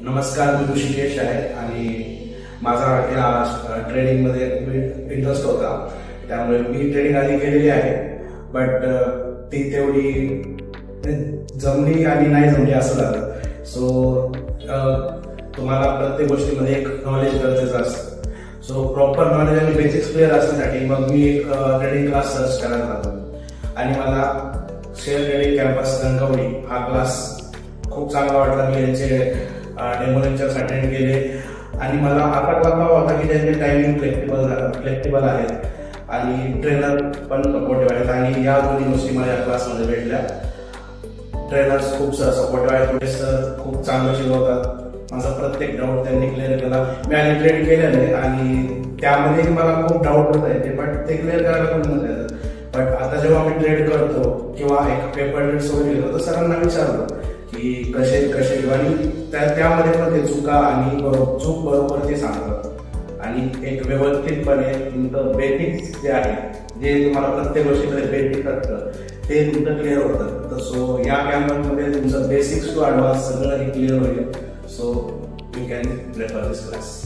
नमस्कार, मी ऋषिकेश आहे आणि माझा या ट्रेडिंगमध्ये इंटरेस्ट होता, त्यामुळे मी ट्रेडिंग आधी केलेली आहे. बट ती तेवढी जमली आणि नाही जमली असं झालं. सो तुम्हाला प्रत्येक गोष्टीमध्ये एक नॉलेज गरजेचं असतं. सो प्रॉपर नॉलेज आणि बेसिक्स क्लिअर असण्यासाठी मग मी एक ट्रेडिंग क्लास सर्च करायला लागलो आणि मला शेअर ट्रेडिंग कॅम्पस कणकवली हा क्लास खूप चांगला वाटला. मी यांचे डेमो लेक्चर्स अटेंड केले आणि मला आता कळला होता की त्यांचे टायमिंग फ्लेक्सिबल आहेत आणि ट्रेनर पण सपोर्टिव्ह आहेत आणि या दोन्ही गोष्टी मला या क्लासमध्ये भेटल्या. ट्रेनर्स खूप सपोर्टिव्ह आहेत, सर खूप चांगलं शिकवतात. माझा प्रत्येक डाऊट त्यांनी क्लिअर केला. मी आधी ट्रेड केलेलं आहे आणि त्यामध्ये मला खूप डाऊट होत आहे, बट ते क्लिअर करायला पण नव्हतं. बट आता जेव्हा मी ट्रेड करतो किंवा एक पेपर ट्रेड सोडून गेलो तर सरांना विचारलं की कसे आणि त्यामध्ये पण ते चुका आणि चूक बरोबर ते सांगतात आणि एक व्यवस्थितपणे तुमचं बेसिक्स जे आहे, जे तुम्हाला प्रत्येक गोष्टीमध्ये बेसिक असतं ते तुमचं क्लिअर होतं. तर सो या कॅम्पसमध्ये तुमचं बेसिक्स टू ॲडव्हान्स सगळं हे क्लिअर होईल. So you can prefer this class.